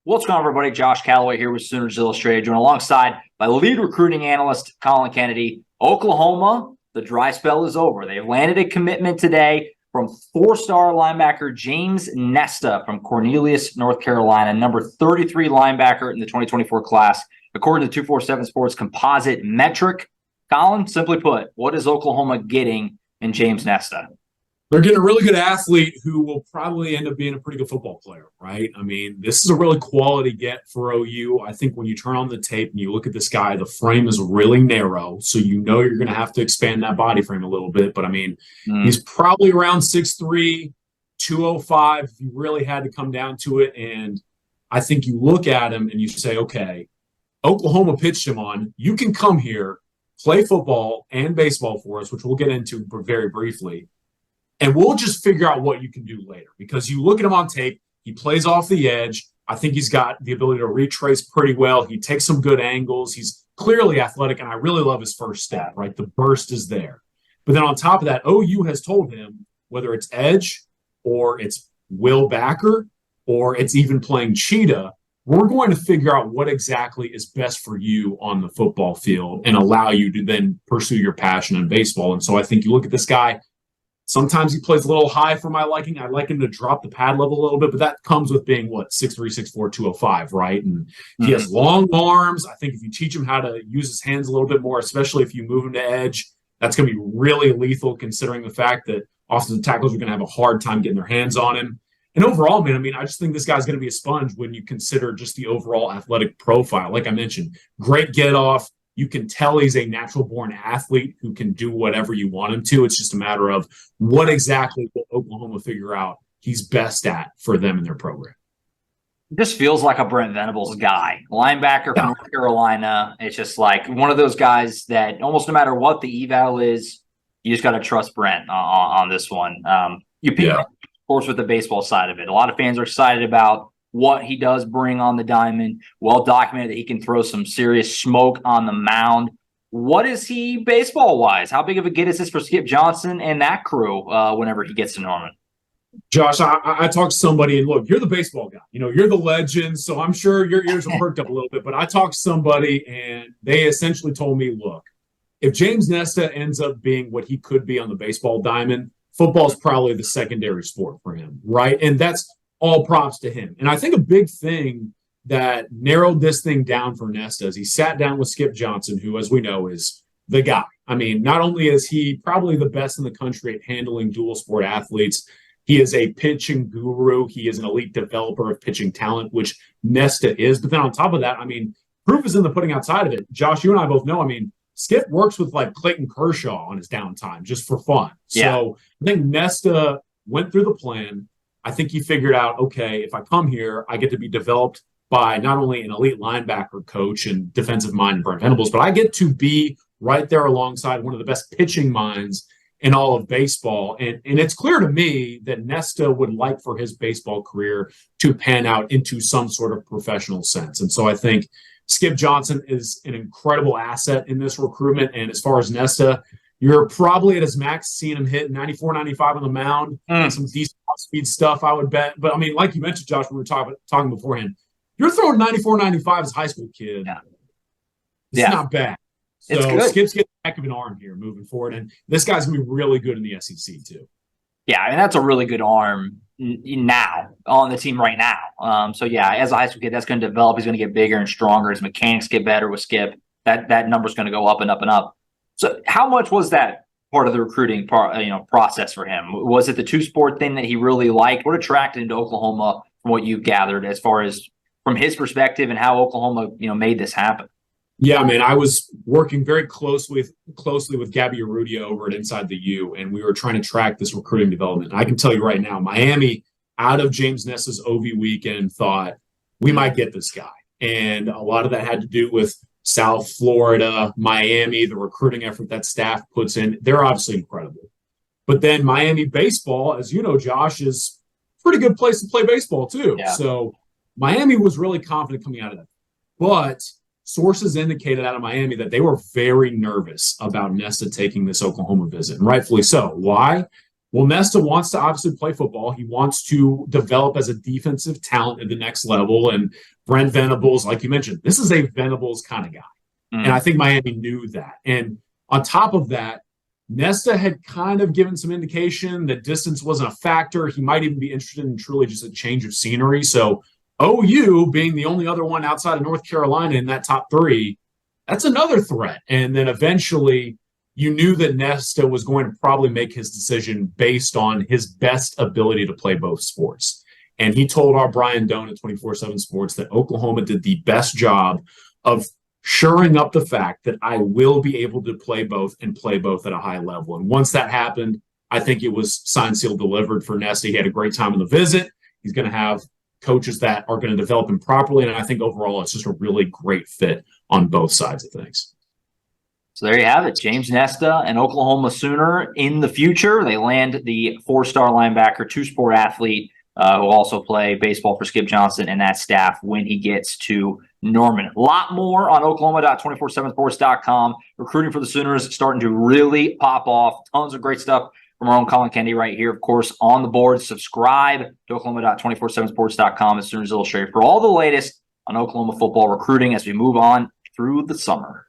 What's going on, everybody? Josh Callaway here with Sooners Illustrated, joined alongside by lead recruiting analyst Collin Kennedy. Oklahoma, the dry spell is over. They've landed a commitment today from four-star linebacker James Hesta from Cornelius, North Carolina, number 33 linebacker in the 2024 class, according to 247 Sports composite metric. Collin, simply put, what is Oklahoma getting in James Hesta? They're getting a really good athlete who will probably end up being a pretty good football player, right? I mean, this is a really quality get for OU. I think when you turn on the tape and you look at this guy, the frame is really narrow, so you know you're going to have to expand that body frame a little bit. But, I mean, he's probably around 6'3", 205 if you really had to come down to it. And I think you look at him and you say, okay, Oklahoma pitched him on. You can come here, play football and baseball for us, which we'll get into very briefly. And we'll just figure out what you can do later, because you look at him on tape, he plays off the edge. I think he's got the ability to retrace pretty well. He takes some good angles. He's clearly athletic, and I really love his first step, right? The burst is there. But then on top of that, OU has told him, whether it's edge or it's will backer or it's even playing cheetah, we're going to figure out what exactly is best for you on the football field and allow you to then pursue your passion in baseball. And so I think you look at this guy, sometimes he plays a little high for my liking. I'd like him to drop the pad level a little bit, but that comes with being, 6'3", 6'4", 205, right? And he has long arms. I think if you teach him how to use his hands a little bit more, especially if you move him to edge, that's going to be really lethal, considering the fact that offensive tackles are going to have a hard time getting their hands on him. And overall, man, I mean, I just think this guy's going to be a sponge when you consider just the overall athletic profile. Like I mentioned, great get off. You can tell he's a natural-born athlete who can do whatever you want him to. It's just a matter of what exactly will Oklahoma figure out he's best at for them in their program. This feels like a Brent Venables guy. Linebacker from North Carolina. It's just like one of those guys that almost no matter what the eval is, you just got to trust Brent on this one. Of course, with the baseball side of it. A lot of fans are excited about what he does bring on the diamond. Well documented that he can throw some serious smoke on the mound. What is he baseball-wise? How big of a get is this for Skip Johnson and that crew whenever he gets to Norman? Josh, I talked to somebody, and look, you're the baseball guy. You know, you're the legend, so I'm sure your ears are perked up a little bit. But I talked to somebody, and they essentially told me, look, if James Hesta ends up being what he could be on the baseball diamond, football is probably the secondary sport for him, right? And that's all props to him. And I think a big thing that narrowed this thing down for Hesta is he sat down with Skip Johnson, who, as we know, is the guy. I mean, not only is he probably the best in the country at handling dual sport athletes, he is a pitching guru. He is an elite developer of pitching talent, which Hesta is. But then on top of that, I mean, proof is in the pudding outside of it. Josh, you and I both know, I mean, Skip works with like Clayton Kershaw on his downtime just for fun. Yeah. So I think Hesta went through the plan. I think he figured out, okay, if I come here, I get to be developed by not only an elite linebacker coach and defensive mind, Brent Venables, but I get to be right there alongside one of the best pitching minds in all of baseball. And it's clear to me that Hesta would like for his baseball career to pan out into some sort of professional sense. And so I think Skip Johnson is an incredible asset in this recruitment. And as far as Hesta, you're probably at his max seeing him hit 94, 95 on the mound, some decent speed stuff, I would bet. But, I mean, like you mentioned, Josh, when we were talking beforehand, you're throwing 94, 95 as a high school kid. Yeah. It's not bad. So Skip's getting a heck of an arm here moving forward. And this guy's going to be really good in the SEC, too. Yeah, I mean, that's a really good arm now on the team right now. So, yeah, as a high school kid, that's going to develop. He's going to get bigger and stronger. His mechanics get better with Skip. That number's going to go up and up and up. So how much was that part of the recruiting process for him? Was it the two-sport thing that he really liked? What attracted him to Oklahoma from what you've gathered as far as from his perspective and how Oklahoma, made this happen? Yeah, man, I was working very closely with Gabby Arrudia over at Inside the U, and we were trying to track this recruiting development. And I can tell you right now, Miami, out of James Hesta's OV weekend, thought we might get this guy. And a lot of that had to do with South Florida, Miami, the recruiting effort that staff puts in. They're obviously incredible. But then Miami baseball, as you know, Josh, is a pretty good place to play baseball too. Yeah. So Miami was really confident coming out of that. But sources indicated out of Miami that they were very nervous about Hesta taking this Oklahoma visit, and rightfully so. Why? Well, Nesta wants to obviously play football. He wants to develop as a defensive talent at the next level. And Brent Venables, like you mentioned, this is a Venables kind of guy. And I think Miami knew that. And on top of that, Nesta had kind of given some indication that distance wasn't a factor. He might even be interested in truly just a change of scenery. So OU being the only other one outside of North Carolina in that top three, that's another threat. And then eventually you knew that Nesta was going to probably make his decision based on his best ability to play both sports. And he told our Brian Doan at 24/7 Sports that Oklahoma did the best job of shoring up the fact that I will be able to play both and play both at a high level. And once that happened, I think it was signed, sealed, delivered for Nesta. He had a great time on the visit. He's going to have coaches that are going to develop him properly. And I think overall, it's just a really great fit on both sides of things. So there you have it. James Nesta, an Oklahoma Sooner in the future. They land the 4-star linebacker, two-sport athlete, who will also play baseball for Skip Johnson and that staff when he gets to Norman. A lot more on Oklahoma.247sports.com. Recruiting for the Sooners starting to really pop off. Tons of great stuff from our own Collin Kennedy right here, of course, on the board. Subscribe to Oklahoma.247sports.com as Sooners Illustrated for all the latest on Oklahoma football recruiting as we move on through the summer.